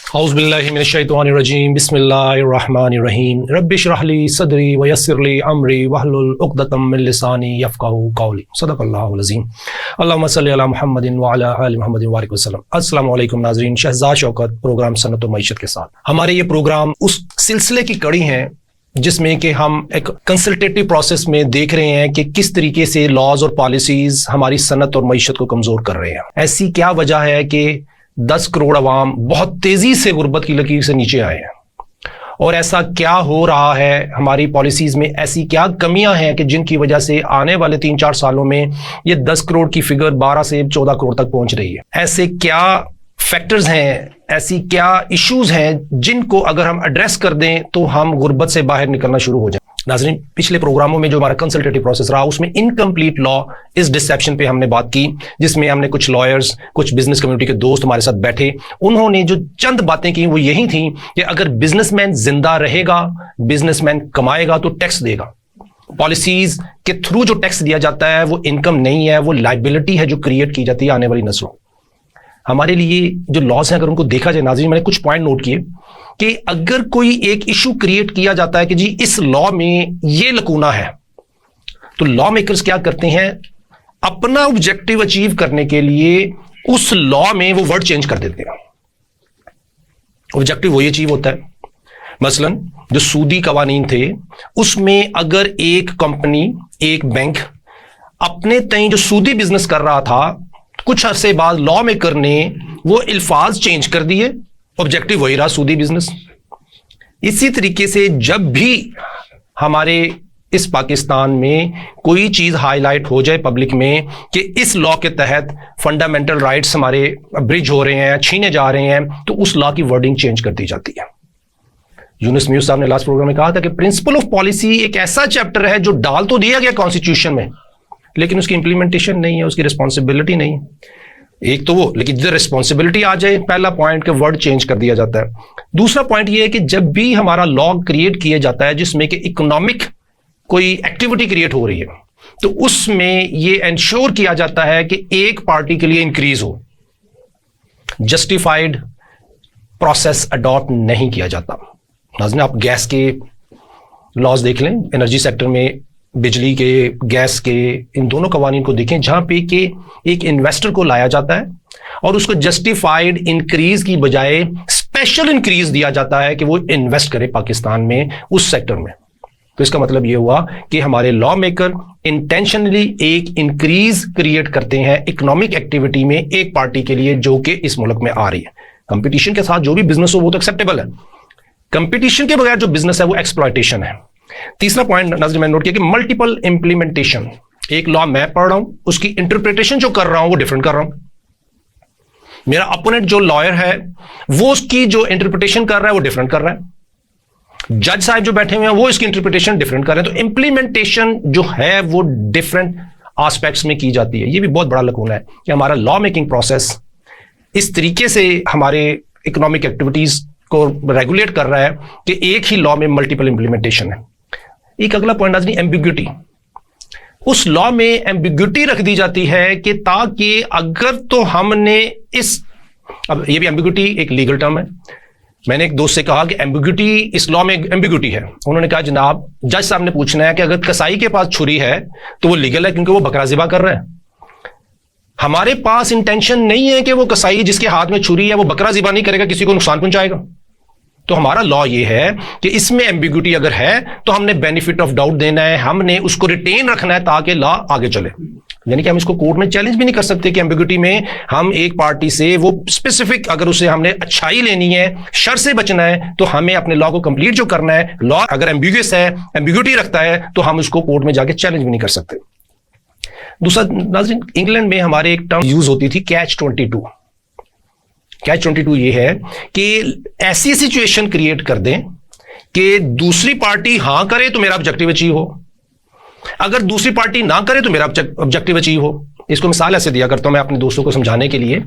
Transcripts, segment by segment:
औज़ुबिल्लाहि मिनश्शैतानिर्रजीम बिस्मिल्लाहिर्रहमानिर्रहीम रब्बि इश्रह ली सदरी व यस्सिर ली अमरी वहलुल उक़दतम मिन लिसानी यफ़क़हू क़ौली सदक़ल्लाहुल अज़ीम। अल्लाहुम्मा सल्लि अला मुहम्मदिन व अला आलि मुहम्मदिन व बारिक वसल्लम। अस्सलामु अलैकुम नाज़रीन, शहज़ाद शौकत प्रोग्राम सनत व मईशत के साथ हमारे ये प्रोग्राम उस सिलसिले की कड़ी हैं जिसमें कि हम एक कंसल्टेटिव प्रोसेस में देख रहे हैं कि किस तरीके से लॉज और पॉलिसीज हमारी सनत और मईशत को कमज़ोर कर रहे हैं। ऐसी क्या वजह है कि 10 करोड़ अवाम बहुत तेजी से गुर्बत की लकीर से नीचे आए हैं, और ऐसा क्या हो रहा है हमारी पॉलिसीज में, ऐसी क्या कमियां हैं कि जिनकी वजह से आने वाले 3-4 सालों में ये 10 करोड़ की फिगर 12 से 14 करोड़ तक पहुंच रही है। ऐसे क्या फैक्टर्स हैं, ऐसी क्या इश्यूज हैं जिनको अगर हम एड्रेस कर दें तो हम गुर्बत से बाहर निकलना शुरू हो जाए। नाज़रीन, पिछले प्रोग्रामों में जो हमारा कंसल्टेटिव प्रोसेस रहा उसमें इनकम्प्लीट लॉ इस डिसेप्शन पे हमने बात की, जिसमें हमने कुछ लॉयर्स, कुछ बिजनेस कम्युनिटी के दोस्त हमारे साथ बैठे। उन्होंने जो चंद बातें की वो यही थी कि अगर बिजनेसमैन जिंदा रहेगा, बिजनेसमैन कमाएगा तो टैक्स देगा। पॉलिसीज के थ्रू जो टैक्स दिया जाता है वो इनकम नहीं है, वो लाइबिलिटी है जो क्रिएट की जाती है आने वाली नस्लों। हमारे लिए जो लॉज हैं अगर उनको देखा जाए नाज़रीन, मैंने कुछ पॉइंट नोट किए कि अगर कोई एक इशू क्रिएट किया जाता है कि जी इस लॉ में ये लकूना है, तो लॉ मेकर्स क्या करते हैं, अपना ऑब्जेक्टिव अचीव करने के लिए उस लॉ में वो वर्ड चेंज कर देते हैं। ऑब्जेक्टिव वही अचीव होता है। मसलन जो सूदी कवानीन थे उसमें अगर एक कंपनी, एक बैंक अपने तय जो सूदी बिजनेस कर रहा था, कुछ अरसे बाद लॉ मेकर ने वो अल्फाज चेंज कर दिए, ऑब्जेक्टिव वही रहा सूदी बिजनेस। इसी तरीके से जब भी हमारे इस पाकिस्तान में कोई चीज हाईलाइट हो जाए पब्लिक में कि इस लॉ के तहत फंडामेंटल राइट्स हमारे ब्रिज हो रहे हैं, छीने जा रहे हैं, तो उस लॉ की वर्डिंग चेंज कर दी जाती है। यूनुस म्यूस साहब ने लास्ट प्रोग्राम में कहा था कि प्रिंसिपल ऑफ पॉलिसी एक ऐसा चैप्टर है जो डाल तो दिया गया कॉन्स्टिट्यूशन में, लेकिन उसकी इंप्लीमेंटेशन नहीं है, उसकी रिस्पॉन्सिबिलिटी नहीं है। एक तो वो, लेकिन जब रिस्पॉन्सिबिलिटी आ जाए, पहला पॉइंट के वर्ड चेंज कर दिया जाता है। दूसरा पॉइंट ये है कि जब भी हमारा लॉ क्रिएट किया जाता है जिसमें कि इकोनॉमिक कोई एक्टिविटी क्रिएट हो रही है, तो उसमें ये इंश्योर किया जाता है कि एक पार्टी के लिए इंक्रीज हो, जस्टिफाइड प्रोसेस अडॉप्ट नहीं किया जाता। नाज़रीन, आप गैस के लॉज देख लें, एनर्जी सेक्टर में बिजली के, गैस के, इन दोनों कवानीन को देखें जहां पे कि एक इन्वेस्टर को लाया जाता है और उसको जस्टिफाइड इंक्रीज की बजाय स्पेशल इंक्रीज दिया जाता है कि वो इन्वेस्ट करे पाकिस्तान में उस सेक्टर में। तो इसका मतलब ये हुआ कि हमारे लॉ मेकर इंटेंशनली एक इंक्रीज क्रिएट करते हैं इकोनॉमिक एक्टिविटी में एक पार्टी के लिए जो कि इस मुल्क में आ रही है। कंपटीशन के साथ जो भी बिजनेस हो वो तो एक्सेप्टेबल है, कंपटीशन के बगैर जो बिजनेस है वो एक्सप्लॉयटेशन है। तीसरा पॉइंट नाज़रीन मैंने नोट किया कि मल्टीपल इंप्लीमेंटेशन। एक लॉ मैं पढ़ रहा हूं, उसकी इंटरप्रिटेशन जो कर रहा हूं वो डिफरेंट कर रहा हूं। मेरा अपोनेंट जो लॉयर है वो उसकी जो इंटरप्रिटेशन कर रहा है वो डिफरेंट कर रहा है। जज साहब जो बैठे हुए हैं वो इसकी इंटरप्रिटेशन डिफरेंट कर रहे हैं। तो इंप्लीमेंटेशन जो है वो डिफरेंट एस्पेक्ट्स में की जाती है। ये भी बहुत बड़ा लकूना है कि हमारा लॉ मेकिंग प्रोसेस इस तरीके से हमारे इकोनॉमिक एक्टिविटीज को रेगुलेट कर रहा है कि एक ही लॉ में मल्टीपल इंप्लीमेंटेशन है। एक अगला पॉइंट नाज़रीन, एम्बिग्यूटी। उस लॉ में एम्बिग्यूटी रख दी जाती है कि ताकि अगर तो हमने अब ये भी एम्बिग्यूटी एक लीगल टर्म है। मैंने एक दोस्त से कहा कि एम्बिग्यूटी, इस लॉ में एम्बिग्यूटी है। उन्होंने कहा जनाब, जज साहब ने पूछना है कि अगर कसाई के पास छुरी है तो वो लीगल है क्योंकि वो बकरा ज़िबा कर रहा है। हमारे पास इंटेंशन नहीं है कि वो कसाई जिसके हाथ में छुरी है वो बकरा ज़िबा नहीं करेगा, किसी को नुकसान पहुंचाएगा। तो हमारा लॉ ये है कि इसमें एम्बिग्यूटी अगर है तो हमने बेनिफिट ऑफ डाउट देना है, हमने उसको रिटेन रखना है ताकि लॉ आगे चले। यानी कि हम इसको कोर्ट में चैलेंज भी नहीं कर सकते कि एम्बिग्यूटी में हम एक पार्टी से वो स्पेसिफिक, अगर उसे हमने अच्छाई लेनी है, शर से बचना है, तो हमें अपने लॉ को कंप्लीट जो करना है, लॉ अगर एम्बिग्यूअस है, एम्बिग्यूटी रखता है, तो हम उसको कोर्ट में जाके चैलेंज भी नहीं कर सकते। दूसरा नाज़रीन, इंग्लैंड में हमारे एक टर्म यूज होती थी कैच 22। कैच 22 ये है कि ऐसी सिचुएशन क्रिएट कर दें कि दूसरी पार्टी हां करे तो मेरा ऑब्जेक्टिव अचीव हो, अगर दूसरी पार्टी ना करे तो मेरा ऑब्जेक्टिव अचीव हो। इसको मिसाल ऐसे दिया करता हूं मैं अपने दोस्तों को समझाने के लिए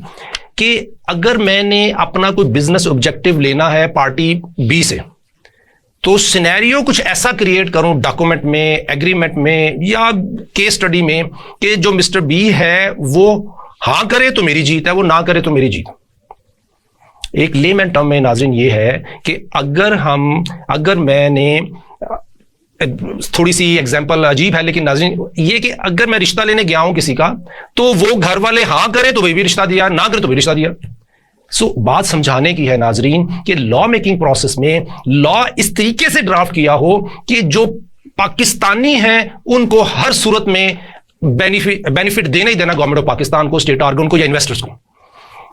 कि अगर मैंने अपना कोई बिजनेस ऑब्जेक्टिव लेना है पार्टी बी से, तो सिनेरियो कुछ ऐसा क्रिएट करूं डॉक्यूमेंट में, एग्रीमेंट में या केस स्टडी में कि जो मिस्टर बी है वो हां करे तो मेरी जीत है, वो ना करे तो मेरी जीत। एक लेमैन टर्म में नाज़रीन ये है कि अगर मैंने, थोड़ी सी एग्जांपल अजीब है लेकिन नाज़रीन ये कि अगर मैं रिश्ता लेने गया हूं किसी का, तो वो घर वाले हाँ करे तो भी रिश्ता दिया, ना करे तो भी रिश्ता दिया। बात समझाने की है नाज़रीन कि लॉ मेकिंग प्रोसेस में लॉ इस तरीके से ड्राफ्ट किया हो कि जो पाकिस्तानी हैं उनको हर सूरत में बेनिफिट देना ही देना गवर्नमेंट ऑफ पाकिस्तान को, स्टेट ऑर्गन को या इन्वेस्टर्स को।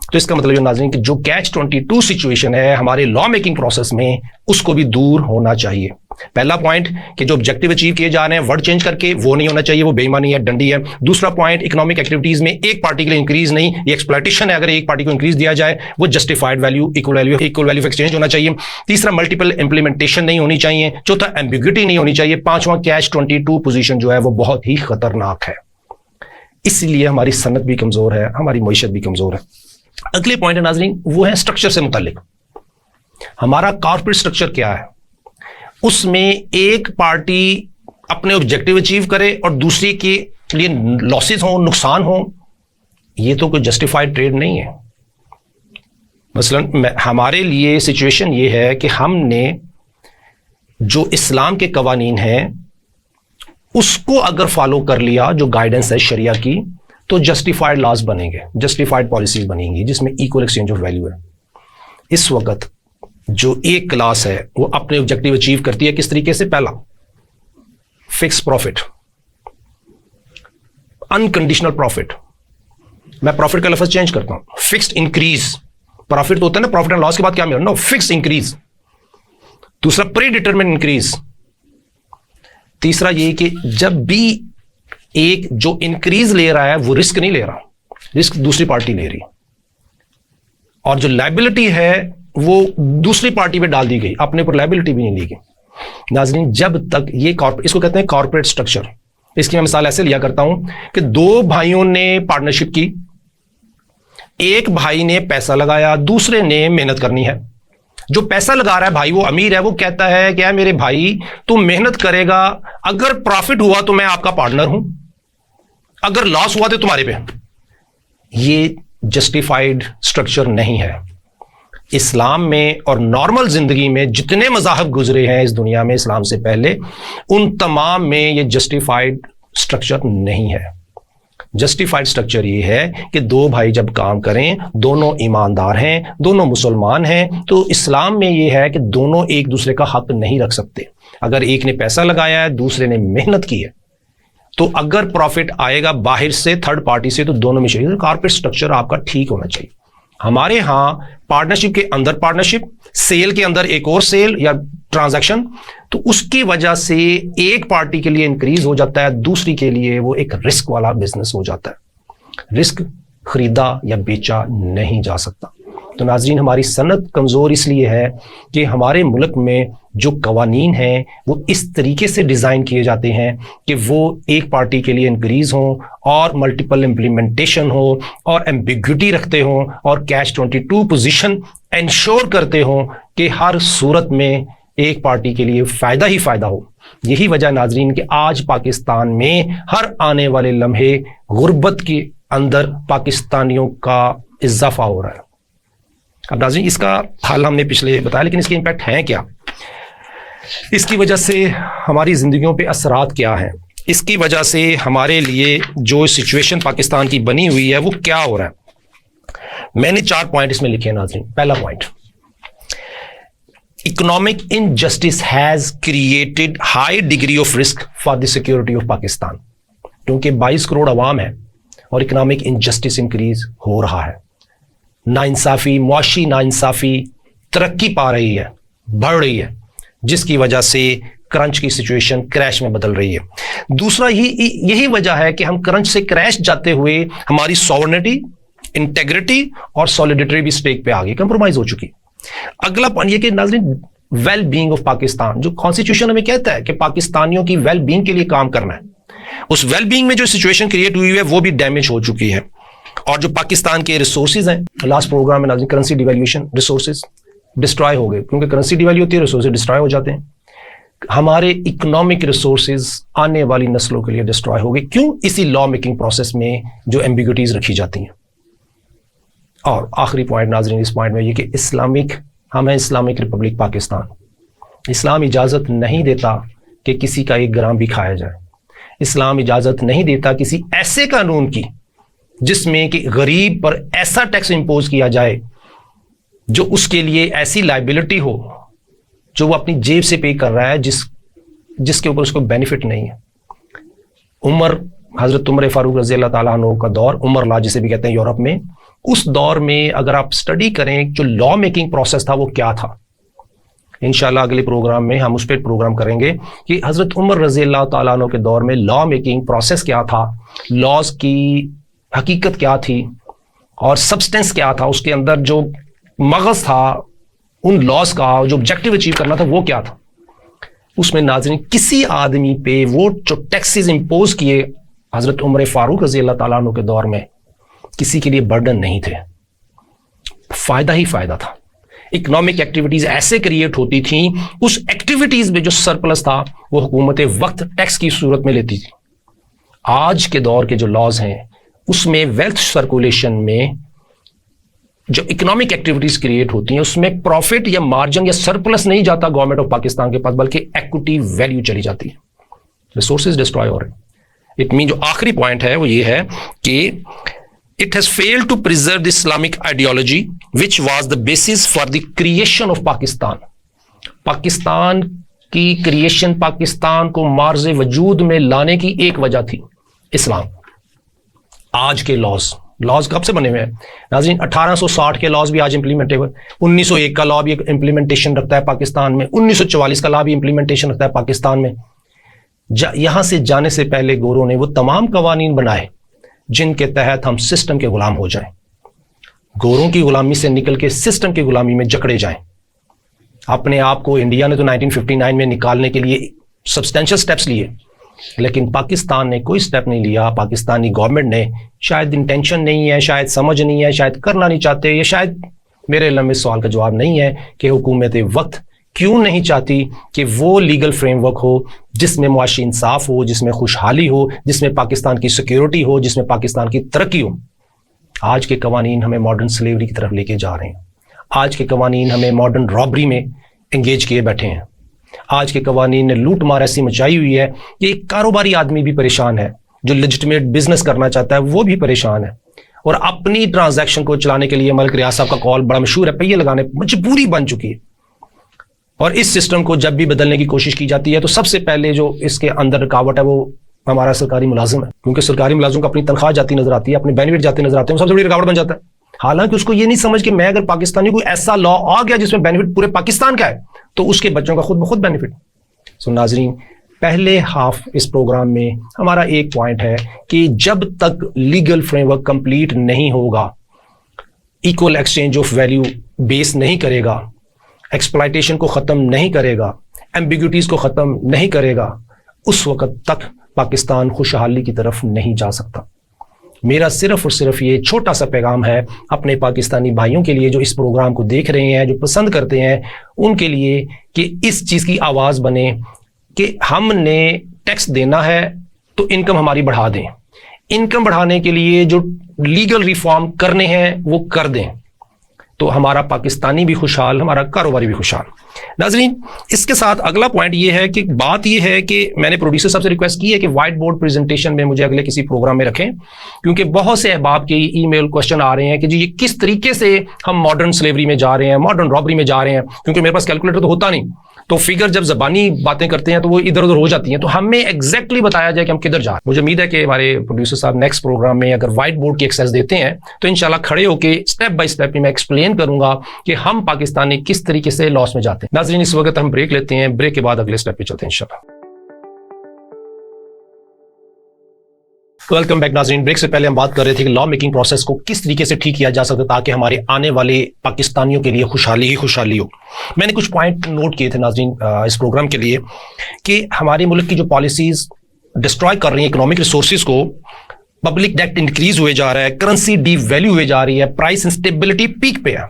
तो इसका मतलब ये नाज़रीन कि जो कैच 22 सिचुएशन है हमारे लॉ मेकिंग प्रोसेस में, उसको भी दूर होना चाहिए। पहला पॉइंट कि जो ऑब्जेक्टिव अचीव किए जा रहे हैं वर्ड चेंज करके, वो नहीं होना चाहिए, वो बेईमानी है, डंडी है। दूसरा पॉइंट, इकोनॉमिक एक्टिविटीज में एक पार्टी के लिए इंक्रीज नहीं, ये एक्सप्लॉयटेशन है। अगर एक पार्टी को इंक्रीज दिया जाए वो justified value, equal value of exchange होना चाहिए। तीसरा, मल्टीपल इंप्लीमेंटेशन नहीं होनी चाहिए। चौथा, एम्बिग्यूटी नहीं होनी चाहिए। पांचवा, कैच 22 पोजीशन जो है वो बहुत ही खतरनाक है, इसलिए हमारी सनत भी कमजोर है, हमारी मईशत भी कमजोर है। अगले पॉइंट है नाज़रीन, वो है स्ट्रक्चर से मुतालिक। हमारा कॉर्पोरेट स्ट्रक्चर क्या है? उसमें एक पार्टी अपने ऑब्जेक्टिव अचीव करे और दूसरी के लिए लॉसेस हो, नुकसान हो, ये तो कोई जस्टिफाइड ट्रेड नहीं है। मसलन हमारे लिए सिचुएशन ये है कि हमने जो इस्लाम के कवानीन हैं उसको अगर फॉलो कर लिया, जो गाइडेंस है शरिया की, तो जस्टिफाइड लॉज बनेंगे, जस्टिफाइड पॉलिसीज बनेंगी जिसमें इक्वल एक्सचेंज ऑफ वैल्यू है। इस वक्त जो एक क्लास है वो अपने ऑब्जेक्टिव अचीव करती है किस तरीके से? पहला, फिक्स प्रॉफिट, अनकंडीशनल प्रॉफिट। मैं प्रॉफिट का लफ्ज चेंज करता हूं, फिक्स्ड इंक्रीज। प्रॉफिट तो होता है ना, प्रॉफिट एंड लॉस के बाद क्या मिलना? Fix increase. दूसरा, प्री डिटरमिन इंक्रीज। तीसरा ये कि जब भी एक जो इंक्रीज ले रहा है वो रिस्क नहीं ले रहा, रिस्क दूसरी पार्टी ले रही, और जो लायबिलिटी है वो दूसरी पार्टी पे डाल दी गई, अपने ऊपर लायबिलिटी भी नहीं ली गई। नाज़रीन, जब तक ये इसको कहते हैं कॉर्पोरेट स्ट्रक्चर। इसकी मैं मिसाल ऐसे लिया करता हूं कि दो भाइयों ने पार्टनरशिप की, एक भाई ने पैसा लगाया, दूसरे ने मेहनत करनी है। जो पैसा लगा रहा है भाई, वो अमीर है, वो कहता है कि मेरे भाई तू मेहनत करेगा, अगर प्रॉफिट हुआ तो मैं आपका पार्टनर हूं, अगर लॉस हुआ तो तुम्हारे पे। ये जस्टिफाइड स्ट्रक्चर नहीं है। इस्लाम में और नॉर्मल जिंदगी में जितने मज़ाहब गुजरे हैं इस दुनिया में इस्लाम से पहले, उन तमाम में ये जस्टिफाइड स्ट्रक्चर नहीं है। जस्टिफाइड स्ट्रक्चर ये है कि दो भाई जब काम करें, दोनों ईमानदार हैं, दोनों मुसलमान हैं, तो इस्लाम में ये है कि दोनों एक दूसरे का हक नहीं रख सकते। अगर एक ने पैसा लगाया है, दूसरे ने मेहनत की है, तो अगर प्रॉफिट आएगा बाहर से, थर्ड पार्टी से, तो दोनों में चाहिए। कॉर्पोरेट स्ट्रक्चर आपका ठीक होना चाहिए। हमारे यहां पार्टनरशिप के अंदर पार्टनरशिप, सेल के अंदर एक और सेल या ट्रांजैक्शन, तो उसकी वजह से एक पार्टी के लिए इंक्रीज हो जाता है, दूसरी के लिए वो एक रिस्क वाला बिजनेस हो जाता है। रिस्क खरीदा या बेचा नहीं जा सकता। तो नाज़रीन, हमारी सनत कमज़ोर इसलिए है कि हमारे मुल्क में जो कवानीन हैं वो इस तरीके से डिज़ाइन किए जाते हैं कि वो एक पार्टी के लिए इंक्रीज हों और मल्टीपल इम्प्लीमेंटेशन हो और एम्बिग्यूटी रखते हों और कैच 22 पोजीशन इंश्योर करते हों कि हर सूरत में एक पार्टी के लिए फ़ायदा ही फ़ायदा हो। यही वजह नाज़रीन कि आज पाकिस्तान में हर आने वाले लम्हे गुर्बत के अंदर पाकिस्तानियों का इजाफा हो रहा है। अब नाज़रीन, इसका हाल हमने पिछले बताया, लेकिन इसके इम्पैक्ट हैं क्या? इसकी वजह से हमारी ज़िंदगियों पे असरात क्या हैं? इसकी वजह से हमारे लिए जो सिचुएशन पाकिस्तान की बनी हुई है वो क्या हो रहा है? मैंने 4 पॉइंट इसमें लिखे हैं नाज़रीन। पहला point, economic injustice has created high degree of risk for the security of Pakistan. क्योंकि 22 करोड़ अवाम है और इकोनॉमिक इनजस्टिस इंक्रीज हो रहा है, नाइंसाफ़ी, मुआशी नाइंसाफ़ी तरक्की पा रही है, बढ़ रही है, जिसकी वजह से क्रंच की सिचुएशन क्रैश में बदल रही है। दूसरा यही वजह है कि हम क्रंच से क्रैश जाते हुए हमारी सॉवरेनिटी, इंटेग्रिटी और सॉलिडिटी भी स्टेक पे आ गई, कंप्रोमाइज हो चुकी। अगला पॉइंट ये कि नाज़रीन, वेल बीइंग ऑफ पाकिस्तान, जो कॉन्स्टिट्यूशन हमें कहता है कि पाकिस्तानियों की वेल बीइंग के लिए काम करना है, उस वेल बीइंग में जो सिचुएशन क्रिएट हुई है वो भी डैमेज हो चुकी है। और जो पाकिस्तान के रिसोर्सेज हैं, लास्ट प्रोग्राम में नाज़रीन करेंसी डिवैल्यूएशन, रिसोर्सेज डिस्ट्रॉय हो गए, क्योंकि करेंसी डिवैल्यू होती है, रिसोर्सेज डिस्ट्रॉय हो जाते हैं। हमारे इकोनॉमिक रिसोर्सेज आने वाली नस्लों के लिए डिस्ट्रॉय हो गए। क्यों? इसी लॉ मेकिंग प्रोसेस में जो एम्बिग्यूटीज रखी जाती हैं। और आखिरी पॉइंट नाज़रीन इस पॉइंट में ये कि हम हैं इस्लामिक रिपब्लिक पाकिस्तान। इस्लाम इजाज़त नहीं देता कि किसी का 1 ग्राम भी खाया जाए। इस्लाम इजाज़त नहीं देता किसी ऐसे कानून की जिसमें कि गरीब पर ऐसा टैक्स इंपोज किया जाए जो उसके लिए ऐसी लाइबिलिटी हो जो वो अपनी जेब से पे कर रहा है, जिसके ऊपर उसको बेनिफिट नहीं है। हज़रत उमर फारूक रज़ी अल्लाह ताला अन्हु का दौर, उमर लॉ जिसे भी कहते हैं यूरोप में, उस दौर में अगर आप स्टडी करें जो लॉ मेकिंग प्रोसेस था वो क्या था। इंशाल्लाह अगले प्रोग्राम में हम उस पर प्रोग्राम करेंगे कि हज़रत उमर रज़ी अल्लाह ताला अन्हु के दौर में लॉ मेकिंग प्रोसेस क्या था, लॉज की हकीकत क्या थी और सब्सटेंस क्या था, उसके अंदर जो मगज़ था उन लॉज का, जो ऑब्जेक्टिव अचीव करना था वो क्या था। उसमें नाज़रीन किसी आदमी पे वो जो टैक्सेस इंपोज किए हज़रत उमर फारूक रज़ी अल्लाह ताला अन्हु के दौर में, किसी के लिए बर्डन नहीं थे, फायदा ही फायदा था। इकोनॉमिक एक्टिविटीज ऐसे क्रिएट होती थी, उस एक्टिविटीज में जो सरप्लस था वो हुकूमत वक्त टैक्स की सूरत में लेती थी। आज के दौर के जो लॉज हैं उसमें वेल्थ सर्कुलेशन में जो इकोनॉमिक एक्टिविटीज क्रिएट होती हैं उसमें प्रॉफिट या मार्जिन या सरप्लस नहीं जाता गवर्नमेंट ऑफ पाकिस्तान के पास, बल्कि इक्विटी वैल्यू चली जाती है, रिसोर्सेज डिस्ट्रॉय हो रहे हैं। इट मीन जो आखिरी पॉइंट है वो ये है कि it has failed to preserve the Islamic ideology which was the basis for the creation of Pakistan. Pakistan की क्रिएशन, पाकिस्तान को मार्ज़े वजूद में लाने की एक वजह थी इस्लाम। आज के लॉज कब से बने हुए हैं नाज़रीन? 1860 के लॉज भी आज इंप्लीमेंटेबल, 1901 का लॉ भी इंप्लीमेंटेशन रखता है पाकिस्तान में, 1944 का लॉ भी इंप्लीमेंटेशन रखता है पाकिस्तान में। यहां से जाने से पहले गोरों ने वो तमाम कवानीन बनाए जिनके तहत हम सिस्टम के गुलाम हो जाएं, गोरों की गुलामी से निकल के सिस्टम की गुलामी में जकड़े जाएं। अपने आप को इंडिया ने तो 1959 में निकालने के लिए सब्सटेंशियल स्टेप्स लिए, लेकिन पाकिस्तान ने कोई स्टेप नहीं लिया। पाकिस्तानी गवर्नमेंट ने, शायद इंटेंशन नहीं है, शायद समझ नहीं है, शायद करना नहीं चाहते, या शायद मेरे लंबे सवाल का जवाब नहीं है कि हुकूमत वक्त क्यों नहीं चाहती कि वो लीगल फ्रेमवर्क हो जिसमें मुआशी इंसाफ हो, जिसमें खुशहाली हो, जिसमें पाकिस्तान की सिक्योरिटी हो, जिसमें पाकिस्तान की तरक्की हो। आज के कवानीन हमें मॉडर्न स्लेवरी की तरफ लेके जा रहे हैं। आज के कवानीन हमें मॉडर्न रॉबरी में एंगेज किए बैठे हैं। आज के कवानीन ने लूट मार ऐसी मचाई हुई है कि एक कारोबारी आदमी भी परेशान है, जो लेजिटिमेट बिजनेस करना चाहता है वो भी परेशान है, और अपनी ट्रांजैक्शन को चलाने के लिए मलिक रियाज साहब का कॉल बड़ा मशहूर है, पहिए लगाने मजबूरी बन चुकी है। और इस सिस्टम को जब भी बदलने की कोशिश की जाती है तो सबसे पहले जो इसके अंदर रुकावट है वो हमारा सरकारी मुलाजिम है, क्योंकि सरकारी मुलाजिम को अपनी तनख्वाह जाती नजर आती है, अपने बेनिफिट जाते नजर आते हैं, सबसे बड़ी रुकावट बन जाता है। हालांकि उसको ये नहीं समझ कि मैं अगर पाकिस्तानी कोई ऐसा लॉ आ गया जिसमें बेनिफिट पूरे पाकिस्तान का है तो उसके बच्चों का खुद ब खुद बेनिफिट। सो नाजरीन, पहले हाफ इस प्रोग्राम में हमारा एक पॉइंट है कि जब तक लीगल फ्रेमवर्क कंप्लीट नहीं होगा, equal exchange of value base नहीं करेगा, एक्सप्लॉयटेशन को ख़त्म नहीं करेगा, एम्बिग्यूटीज़ को ख़त्म नहीं करेगा, उस वक़्त तक पाकिस्तान खुशहाली की तरफ नहीं जा सकता। मेरा सिर्फ और सिर्फ ये छोटा सा पैगाम है अपने पाकिस्तानी भाइयों के लिए जो इस प्रोग्राम को देख रहे हैं, जो पसंद करते हैं, उनके लिए कि इस चीज़ की आवाज़ बने कि हमने टैक्स देना है तो इनकम हमारी बढ़ा दें, इनकम बढ़ाने के लिए जो लीगल रिफॉर्म करने हैं वो कर दें, तो हमारा पाकिस्तानी भी खुशहाल, हमारा कारोबारी भी खुशहाल। नाजरीन, इसके साथ अगला पॉइंट ये है कि बात ये है कि मैंने प्रोड्यूसर साहब से रिक्वेस्ट की है कि व्हाइट बोर्ड प्रेजेंटेशन में मुझे अगले किसी प्रोग्राम में रखें, क्योंकि बहुत से अहबाब के ईमेल क्वेश्चन आ रहे हैं कि जी ये किस तरीके से हम मॉडर्न स्लेवरी में जा रहे हैं, मॉडर्न रॉबरी में जा रहे हैं, क्योंकि मेरे पास कैलकुलेटर तो होता नहीं, तो फिगर जब जबानी बातें करते हैं तो वो इधर उधर हो जाती हैं, तो हमें एग्जैक्टली बताया जाए कि हम किधर जा रहे हैं। मुझे उम्मीद है कि हमारे प्रोड्यूसर साहब नेक्स्ट प्रोग्राम में अगर व्हाइट बोर्ड की एक्सेस देते हैं तो इंशाल्लाह खड़े होकर स्टेप बाय स्टेप मैं एक्सप्लेन करूंगा कि हम पाकिस्तानी किस तरीके से लॉस में जाते हैं। नाज़रीन, इस वक्त हम ब्रेक लेते हैं, ब्रेक के बाद अगले स्टेप पे चलते हैं इंशाल्लाह। वेलकम बैक नाज़रीन। ब्रेक से पहले हम बात कर रहे थे कि लॉ मेकिंग प्रोसेस को किस तरीके से ठीक किया जा सकता है ताकि हमारे आने वाले पाकिस्तानियों के लिए खुशहाली ही खुशहाली हो। मैंने कुछ पॉइंट नोट किए थे नाज़रीन इस प्रोग्राम के लिए कि हमारे मुल्क की जो पॉलिसीज डिस्ट्रॉय कर रही हैं इकोनॉमिक रिसोर्सेज को, पब्लिक डेट इंक्रीज हुए जा रहा है, करेंसी डीवैल्यू हुए जा रही है, प्राइस इंस्टेबिलिटी पीक पे है।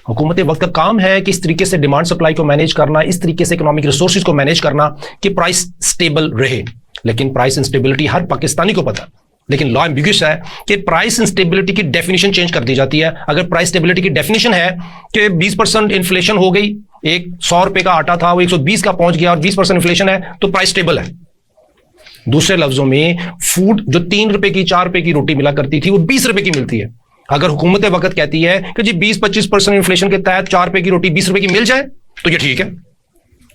हुकूमत वक्त का काम है कि इस तरीके से डिमांड सप्लाई को मैनेज करना, इस तरीके से इकोनॉमिक रिसोर्सेज को मैनेज करना कि प्राइस स्टेबल रहे। लेकिन प्राइस इंस्टेबिलिटी हर पाकिस्तानी को पता लेकिन लॉ एम्बिग्यूअस है कि प्राइस इंस्टेबिलिटी की डेफिनेशन चेंज कर दी जाती है। अगर प्राइस स्टेबिलिटी की डेफिनेशन है कि 20% इन्फ्लेशन हो गई, एक 100 रुपए का आटा था वो 120 का पहुंच गया और 20% इन्फ्लेशन है, तो प्राइस स्टेबल है। दूसरे लफ्जों में फूड जो 3 रुपए की 4 रुपए की रोटी मिला करती थी वो 20 रुपए की मिलती है। अगर हुकूमत वक्त कहती है कि जी 20-25% इन्फ्लेशन के तहत 4 रुपए की रोटी 20 रुपए की मिल जाए तो ये ठीक है।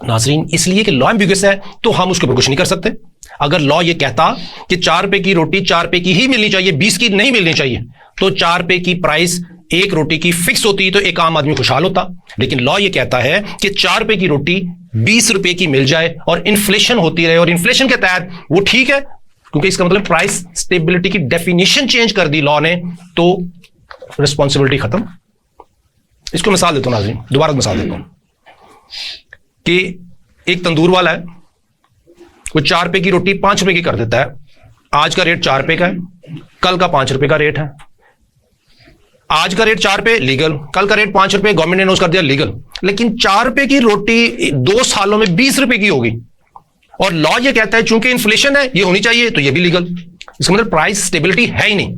नाज़रीन, इसलिए कि लॉ एम्बिग्यूअस है तो हम उसके ऊपर कुछ नहीं कर सकते। अगर लॉ ये कहता कि 4 रुपए की रोटी 4 रुपए की ही मिलनी चाहिए, 20 की नहीं मिलनी चाहिए, तो 4 रुपए की प्राइस एक रोटी की फिक्स होती तो एक आम आदमी खुशहाल होता। लेकिन लॉ ये कहता है कि 4 रुपए की रोटी 20 रुपए की मिल जाए और इन्फ्लेशन होती रहे, और इन्फ्लेशन के तहत वो ठीक है, क्योंकि इसका मतलब प्राइस स्टेबिलिटी की डेफिनेशन चेंज कर दी लॉ ने, तो रिस्पॉन्सिबिलिटी खत्म। इसको मिसाल देता हूं नाज़रीन, दोबारा मिसाल देता हूं कि एक तंदूर वाला है, वो 4 रुपए की रोटी 5 रुपए की कर देता है। आज का रेट 4 रुपए का है, कल का 5 रुपए का रेट है। आज का रेट 4 रुपए लीगल, कल का रेट 5 रुपए, गवर्नमेंट ने अनाउंस कर दिया लीगल। लेकिन 4 रुपए की रोटी 2 सालों में 20 रुपए की होगी, और लॉ ये कहता है चूंकि इन्फ्लेशन है ये होनी चाहिए, तो ये भी लीगल। इसका मतलब प्राइस स्टेबिलिटी है ही नहीं।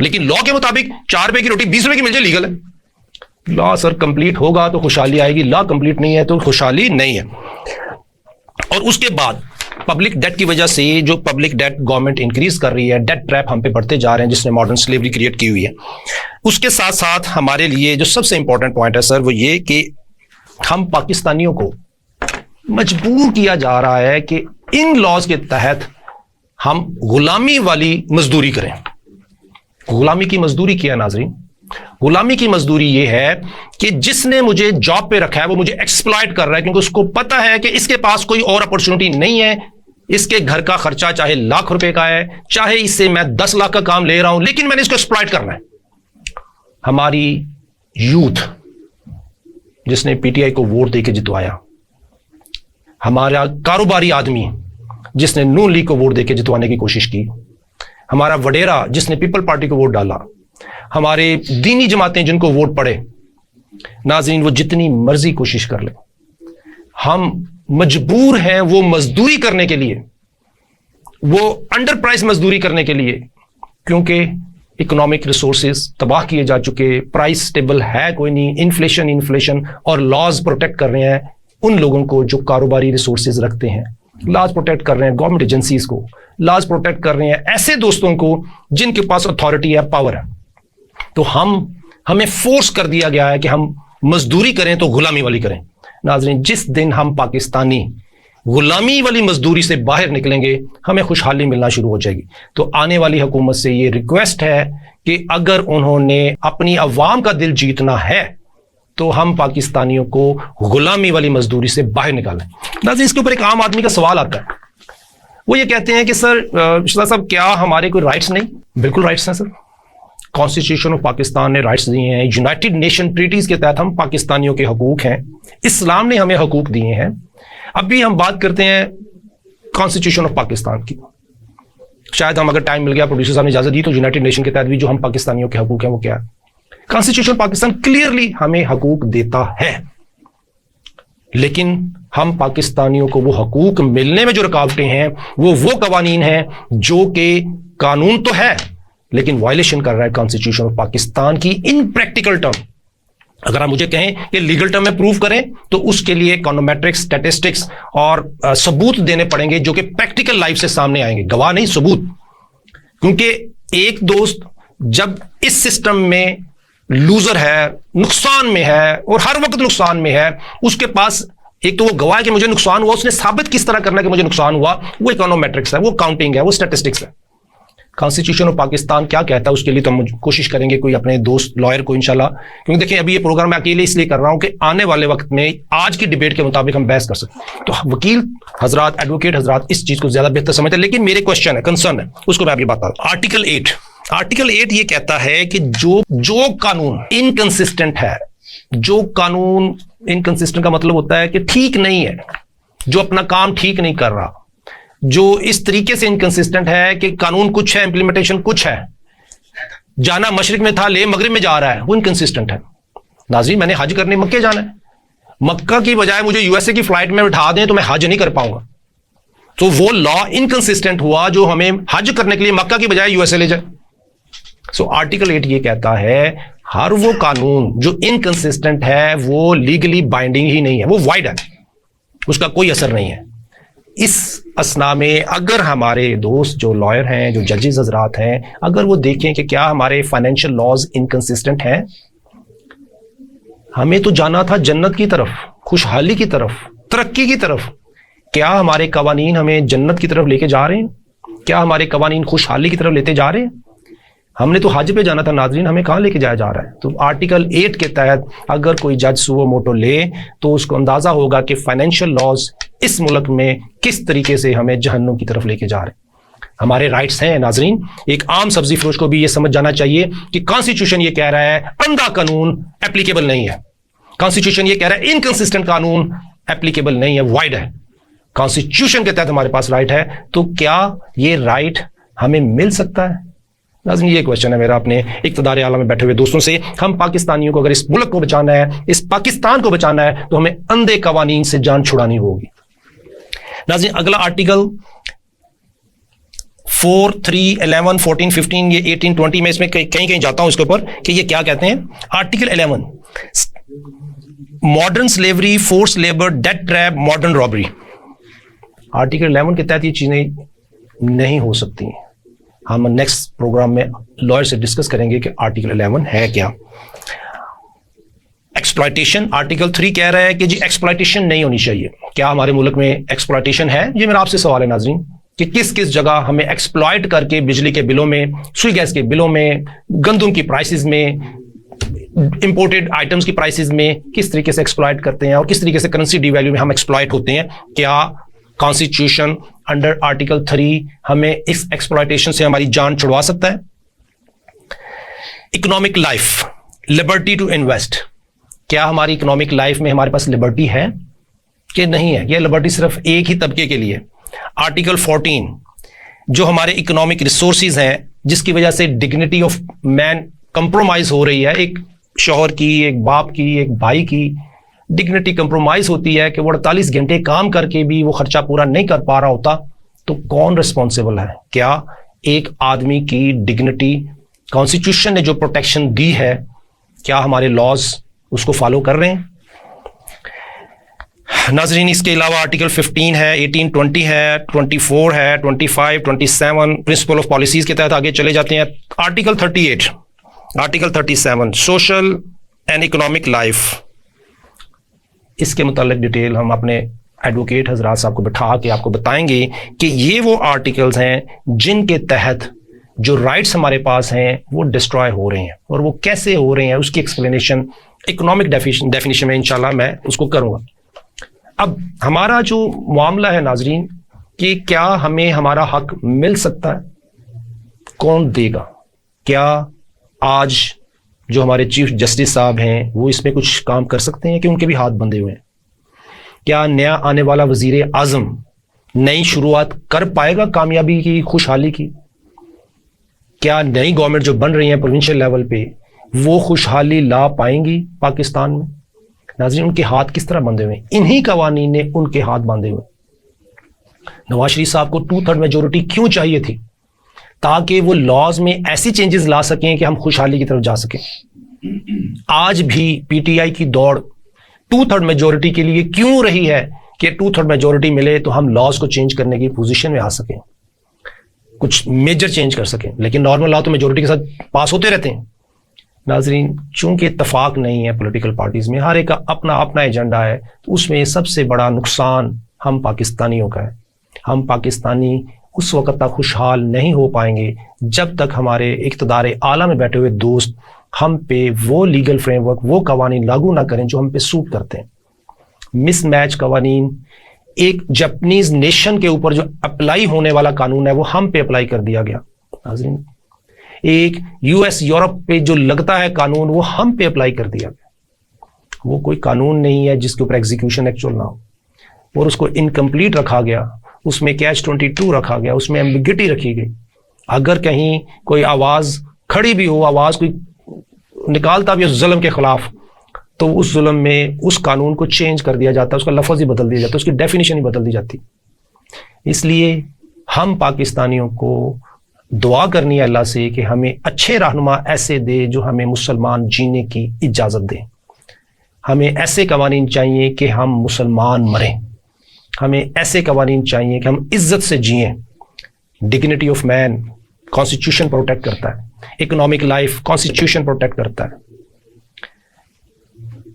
लेकिन लॉ के मुताबिक 4 रुपए की रोटी 20 रुपए की मिल जाए, लीगल है। लॉ सर कंप्लीट होगा तो खुशहाली आएगी, लॉ कंप्लीट नहीं है तो खुशहाली नहीं है। और उसके बाद पब्लिक डेट की वजह से जो पब्लिक डेट गवर्नमेंट इंक्रीज कर रही है, डेट ट्रैप हम पे बढ़ते जा रहे हैं जिसने मॉडर्न स्लेवरी क्रिएट की हुई है। उसके साथ साथ हमारे लिए जो सबसे इंपॉर्टेंट पॉइंट है सर वो ये कि हम पाकिस्तानियों को मजबूर किया जा रहा है कि इन लॉज के तहत हम गुलामी वाली मजदूरी करें। गुलामी की मजदूरी क्या है नाजरीन? गुलामी की मजदूरी यह है कि जिसने मुझे जॉब पे रखा है वो मुझे एक्सप्लॉइट कर रहा है, क्योंकि उसको पता है कि इसके पास कोई और अपॉर्चुनिटी नहीं है। इसके घर का खर्चा चाहे लाख रुपए का है, चाहे इससे मैं 10 लाख का काम ले रहा हूं, लेकिन मैंने इसको एक्सप्लॉइट करना है। हमारी यूथ जिसने पीटीआई को वोट देकर जितवाया, हमारा कारोबारी आदमी जिसने नून लीग को वोट देकर जितवाने की कोशिश की, हमारा वडेरा जिसने पीपल पार्टी को वोट डाला, हमारे दीनी जमातें जिनको वोट पड़े, नाज़रीन वो जितनी मर्जी कोशिश कर ले, हम मजबूर हैं वो मजदूरी करने के लिए, वो अंडर प्राइस मजदूरी करने के लिए, क्योंकि इकोनॉमिक रिसोर्सेज तबाह किए जा चुके, प्राइस स्टेबल है कोई नहीं, इन्फ्लेशन और लॉज प्रोटेक्ट कर रहे हैं उन लोगों को जो कारोबारी रिसोर्सेज रखते हैं, लॉज प्रोटेक्ट कर रहे हैं गवर्नमेंट एजेंसीज को, लॉज प्रोटेक्ट कर रहे हैं ऐसे दोस्तों को जिनके पास अथॉरिटी है, पावर है। तो हमें फोर्स कर दिया गया है कि हम मजदूरी करें तो गुलामी वाली करें। नाज़रीन, जिस दिन हम पाकिस्तानी गुलामी वाली मजदूरी से बाहर निकलेंगे हमें खुशहाली मिलना शुरू हो जाएगी। तो आने वाली हुकूमत से ये रिक्वेस्ट है कि अगर उन्होंने अपनी अवाम का दिल जीतना है तो हम पाकिस्तानियों को गुलामी वाली मजदूरी से बाहर निकालें। नाज़रीन, इसके ऊपर एक आम आदमी का सवाल आता है, वो ये कहते हैं कि सर शुदा साहब क्या हमारे कोई राइट्स नहीं? बिल्कुल राइट्स हैं सर। कॉन्स्टिट्यूशन ऑफ पाकिस्तान ने राइट्स दिए हैं, यूनाइटेड नेशन ट्रीटीज के तहत हम पाकिस्तानियों के हकूक हैं, इस्लाम ने हमें हकूक दिए हैं। अभी हम बात करते हैं कॉन्स्टिट्यूशन ऑफ पाकिस्तान की, शायद हम अगर टाइम मिल गया, प्रोड्यूसर साहब ने इजाजत दी, तो यूनाइटेड नेशन के तहत भी जो हम पाकिस्तानियों के हकूक हैं वो क्या है? कॉन्स्टिट्यूशन ऑफ पाकिस्तान क्लियरली हमें हकूक देता है, लेकिन हम पाकिस्तानियों को वो हकूक मिलने में जो रुकावटें हैं वो कवानीन हैं जो कि कानून तो है लेकिन वायलेशन कर रहा है कॉन्स्टिट्यूशन ऑफ पाकिस्तान की इन प्रैक्टिकल टर्म। अगर आप मुझे कहें कि लीगल टर्म में प्रूव करें तो उसके लिए इकोनोमेट्रिक्स, स्टैटिस्टिक्स और सबूत देने पड़ेंगे जो कि प्रैक्टिकल लाइफ से सामने आएंगे, गवाह नहीं सबूत। क्योंकि एक दोस्त जब इस सिस्टम में लूजर है, नुकसान में है और हर वक्त नुकसान में है, उसके पास एक तो वो गवाह है कि मुझे नुकसान हुआ, उसने साबित किस तरह करना कि मुझे नुकसान हुआ, वो इकोनोमेट्रिक्स है, वो काउंटिंग है, वो स्टैटिस्टिक्स है। कॉन्स्टिट्यूशन ऑफ पाकिस्तान क्या कहता है उसके लिए तो हम कोशिश करेंगे कोई अपने दोस्त लॉयर को इंशाल्लाह, क्योंकि देखिए अभी ये प्रोग्राम मैं अकेले इसलिए कर रहा हूं कि आने वाले वक्त में आज की डिबेट के मुताबिक हम बहस कर सकें। तो वकील हजरात, एडवोकेट हजरात इस चीज को ज्यादा बेहतर समझते हैं, लेकिन मेरे क्वेश्चन है, कंसर्न है, उसको मैं अभी बता रहा हूं। आर्टिकल 8 ये कहता है कि जो कानून इनकंसिस्टेंट है, जो कानून इनकंसिस्टेंट का मतलब होता है कि ठीक नहीं है, जो अपना काम ठीक नहीं कर रहा, जो इस तरीके से इनकंसिस्टेंट है कि कानून कुछ है, इंप्लीमेंटेशन कुछ है, जाना मशरिक में था ले मगरिब में जा रहा है, वो इनकंसिस्टेंट है। नाज़रीन, मैंने हज करने मक्के जाना है, मक्का की बजाय मुझे यूएसए की फ्लाइट में बिठा दें तो मैं हज नहीं कर पाऊंगा। तो वो लॉ इनकंसिस्टेंट हुआ जो हमें हज करने के लिए मक्का की बजाय यूएसए ले जाए। सो आर्टिकल 8 ये कहता है हर वो कानून जो इनकंसिस्टेंट है वो लीगली बाइंडिंग ही नहीं है, वो वाइड है, उसका कोई असर नहीं है। इस असना में अगर हमारे दोस्त जो लॉयर हैं, जो जजेस हजरात हैं, अगर वो देखें कि क्या हमारे फाइनेंशियल लॉज इनकंसिस्टेंट हैं, हमें तो जाना था जन्नत की तरफ, खुशहाली की तरफ, तरक्की की तरफ। क्या हमारे कवानीन हमें जन्नत की तरफ लेके जा रहे हैं? क्या हमारे कवानीन खुशहाली की तरफ लेते जा रहे हैं? हमने तो हज पे जाना था नाजरीन, हमें कहाँ लेके जाया जा रहा है? तो आर्टिकल 8 के तहत अगर कोई जज सुओ मोटो ले तो उसको अंदाजा होगा कि फाइनेंशियल लॉज इस मुल्क में किस तरीके से हमें जहन्नुम की तरफ लेके जा रहे हैं। हमारे राइट्स हैं नाजरीन। एक आम सब्जी फरोश को भी ये समझ जाना चाहिए कि कॉन्स्टिट्यूशन ये कह रहा है अंधा कानून एप्लीकेबल नहीं है, कॉन्स्टिट्यूशन ये कह रहा है इनकंसिस्टेंट कानून एप्लीकेबल नहीं है, वाइड है। कॉन्स्टिट्यूशन के तहत हमारे पास राइट है, तो क्या ये राइट हमें मिल सकता है? नाज़रीन, ये क्वेश्चन है मेरा अपने इक़्तिदार आला में बैठे हुए दोस्तों से। हम पाकिस्तानियों को अगर इस मुल्क को बचाना है, इस पाकिस्तान को बचाना है, तो हमें अंधे कवानीन से जान छुड़ानी होगी। नाज़रीन, अगला आर्टिकल 4, 3, 11, 14, 15, ये 18, 20 में इसमें कहीं कहीं जाता हूं इसके ऊपर कि ये क्या कहते हैं। Article 11, modern slavery, force labour, death trap, modern robbery. Article 11 के तहत ये चीजें नहीं हो सकती। हम नेक्स्ट प्रोग्राम में लॉयर से डिस्कस करेंगे कि आर्टिकल 11 है क्या। एक्सप्लॉयटेशन, आर्टिकल 3 कह रहा है कि जी एक्सप्लॉयटेशन नहीं होनी चाहिए। क्या हमारे मुल्क में एक्सप्लॉयटेशन है? ये मेरा आपसे सवाल है नाजरीन कि किस किस जगह हमें एक्सप्लॉयट करके बिजली के बिलों में, सुई गैस के बिलों में, गंदम की प्राइसेस में, इंपोर्टेड आइटम्स की प्राइसेस में किस तरीके से एक्सप्लॉयट करते हैं और किस तरीके से करेंसी डिवैल्यू में हम एक्सप्लॉयट होते हैं। क्या कॉन्स्टिट्यूशन अंडर आर्टिकल 3 हमें इस एक्सप्लॉयटेशन से हमारी जान छुड़वा सकता है? Economic life, liberty to invest, क्या हमारी इकोनॉमिक लाइफ में हमारे पास लिबर्टी है कि नहीं है? यह लिबर्टी सिर्फ एक ही तबके के लिए। आर्टिकल 14 जो हमारे इकोनॉमिक रिसोर्सेज हैं जिसकी वजह से डिग्निटी ऑफ मैन कंप्रोमाइज हो रही है, एक शौहर की, एक बाप की, एक भाई की डिग्निटी कंप्रोमाइज होती है कि वो 48 घंटे काम करके भी वो खर्चा पूरा नहीं कर पा रहा होता, तो कौन रिस्पॉन्सिबल है? क्या एक आदमी की डिग्निटी कॉन्स्टिट्यूशन ने जो प्रोटेक्शन दी है, क्या हमारे लॉज उसको फॉलो कर रहे हैं? नाजरीन, इसके अलावा आर्टिकल 15 है, 18, 20 है, 24 है, 25, 27 प्रिंसिपल ऑफ पॉलिसीज के तहत आगे चले जाते हैं। Article 38, article 37 social and economic life, इसके मुतालिक डिटेल हम अपने एडवोकेट हजरात साहब को बिठा के आपको बताएंगे कि ये वो आर्टिकल्स हैं जिनके तहत जो राइट्स हमारे पास हैं वो डिस्ट्रॉय हो रहे हैं, और वो कैसे हो रहे हैं उसकी एक्सप्लेनेशन इकोनॉमिक डेफिनेशन में इंशाल्लाह मैं उसको करूंगा। अब हमारा जो मामला है नाजरीन कि क्या हमें हमारा हक मिल सकता है, कौन देगा? क्या आज जो हमारे चीफ जस्टिस साहब हैं वो इसमें कुछ काम कर सकते हैं कि उनके भी हाथ बंधे हुए हैं? क्या नया आने वाला वजीर आजम नई शुरुआत कर पाएगा कामयाबी की, खुशहाली की? क्या नई गवर्नमेंट जो बन रही है प्रोविंशियल लेवल पे वो खुशहाली ला पाएंगी पाकिस्तान में? नाज़रीन, उनके हाथ किस तरह बंधे हुए? इन्हीं कवानीन ने उनके हाथ बांधे हुए। नवाज शरीफ साहब को 2/3 मेजोरिटी क्यों चाहिए थी? ताकि वो लॉज में ऐसी चेंजेस ला सकें कि हम खुशहाली की तरफ जा सकें। आज भी पीटीआई की दौड़ 2/3 मेजोरिटी के लिए क्यों रही है कि 2/3 मेजोरिटी मिले तो हम लॉज को चेंज करने की पोजीशन में आ सकें, कुछ मेजर चेंज कर सकें। लेकिन नॉर्मल लॉ तो मेजोरिटी के साथ पास होते रहते हैं। नाजरीन, चूंकि इत्तेफाक नहीं है पॉलिटिकल पार्टीज में, हर एक का अपना अपना एजेंडा है, तो उसमें सबसे बड़ा नुकसान हम पाकिस्तानियों का है। हम पाकिस्तानी उस वक्त तक खुशहाल नहीं हो पाएंगे जब तक हमारे इक़्तिदार आला में बैठे हुए दोस्त हम पे वो लीगल फ्रेमवर्क, वो कवानीन लागू ना करें जो हम पे सूट करते हैं। मिसमैच कवानीन, एक जापानीज नेशन के ऊपर जो अप्लाई होने वाला कानून है वो हम पे अप्लाई कर दिया गया। नाज़रीन, एक यूएस यूरोप पे जो लगता है कानून वो हम पे अप्लाई कर दिया गया। वो कोई कानून नहीं है जिसके ऊपर एग्जीक्यूशन एक्चुअल ना हो, और उसको इनकम्प्लीट रखा गया, उसमें कैच 22 रखा गया, उसमें एम्बिगिटी रखी गई। अगर कहीं कोई आवाज खड़ी भी हो, आवाज कोई निकालता भी उस जुल्म के खिलाफ, तो उस जुल्म में उस कानून को चेंज कर दिया जाता है, उसका लफ्ज ही बदल दिया जाता है, उसकी डेफिनेशन ही बदल दी जाती। इसलिए हम पाकिस्तानियों को दुआ करनी है अल्लाह से कि हमें अच्छे रहनुमा ऐसे दे जो हमें मुसलमान जीने की इजाज़त दें। हमें ऐसे कवानीन चाहिए कि हम मुसलमान मरें। हमें ऐसे कवानीन चाहिए कि हम इज्जत से जिएं। Dignity of man constitution protect करता है, इकोनॉमिक लाइफ कॉन्स्टिट्यूशन प्रोटेक्ट करता है।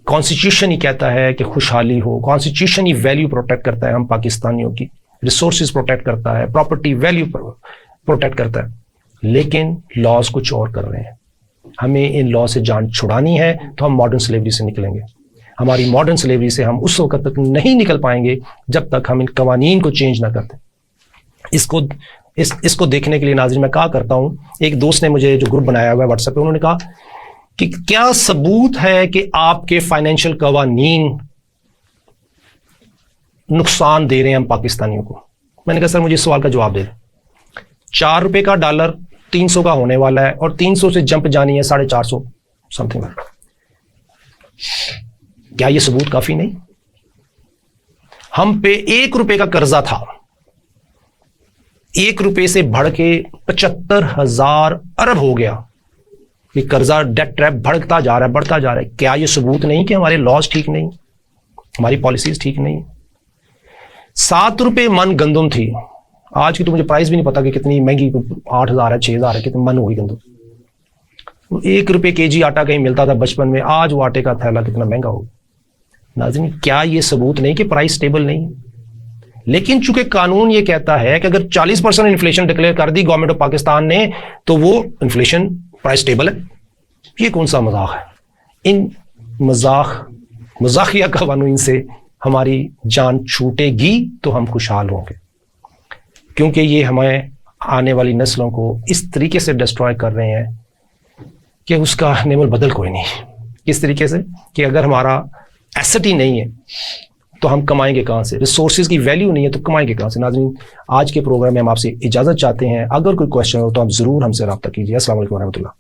कॉन्स्टिट्यूशन ही कहता है कि खुशहाली हो, कॉन्स्टिट्यूशन ही वैल्यू प्रोटेक्ट करता है हम पाकिस्तानियों की, रिसोर्सेज प्रोटेक्ट करता है, प्रॉपर्टी वैल्यू प्रोटेक्ट करता है। लेकिन लॉज कुछ और कर रहे हैं। हमें इन लॉ से जान छुड़ानी है तो हम मॉडर्न स्लेवरी से निकलेंगे। हमारी मॉडर्न स्लेवरी से हम उस वक्त तक नहीं निकल पाएंगे जब तक हम इन कवानीन को चेंज ना करते। इसको देखने के लिए नाज़रीन मैं कहा करता हूं, एक दोस्त ने मुझे जो ग्रुप बनाया हुआ है व्हाट्सएप पे, उन्होंने कहा कि क्या सबूत है कि आपके फाइनेंशियल कवानीन नुकसान दे रहे हैं हम पाकिस्तानियों को। मैंने कहा सर मुझे इस सवाल का जवाब दे। 4 रुपए का डॉलर 300 का होने वाला है और 300 से जंप जानी है 450 समथिंग। क्या यह सबूत काफी नहीं? हम पे 1 रुपए का कर्जा था, 1 रुपए से बढ़ के 75,000 अरब हो गया। ये कर्जा डेट ट्रैप बढ़ता जा रहा है, बढ़ता जा रहा है। क्या यह सबूत नहीं कि हमारे लॉज ठीक नहीं, हमारी पॉलिसीज ठीक नहीं? 7 रुपए मन गंदम थी, आज की तो मुझे प्राइस भी नहीं पता कि कितनी महंगी, 8,000 है, 6,000 है, कितनी मन हो गई गंदम। 1 रुपए केजी आटा कहीं मिलता था बचपन में, आज वो आटे का थैला कितना महंगा हो। नाज़रीन क्या ये सबूत नहीं कि प्राइस स्टेबल नहीं? लेकिन चूंकि कानून ये कहता है कि अगर 40% इन्फ्लेशन डिक्लेयर कर दी गवर्नमेंट ऑफ पाकिस्तान ने तो वो इन्फ्लेशन प्राइस स्टेबल है। ये कौन सा मजाक है? इन मजाकिया कानून से हमारी जान छूटेगी तो हम खुशहाल होंगे, क्योंकि ये हमें आने वाली नस्लों को इस तरीके से डिस्ट्रॉय कर रहे हैं कि उसका नेमल बदल कोई नहीं। किस तरीके से कि अगर हमारा एसेट ही नहीं है तो हम कमाएंगे कहाँ से? रिसोर्सेज की वैल्यू नहीं है तो कमाएंगे कहाँ से? नाज़रीन आज के प्रोग्राम में हम आपसे इजाज़त चाहते हैं। अगर कोई क्वेश्चन हो तो आप ज़रूर हमसे रब्ता कीजिए। अस्सलाम वालेकुम रहमतुल्लाह।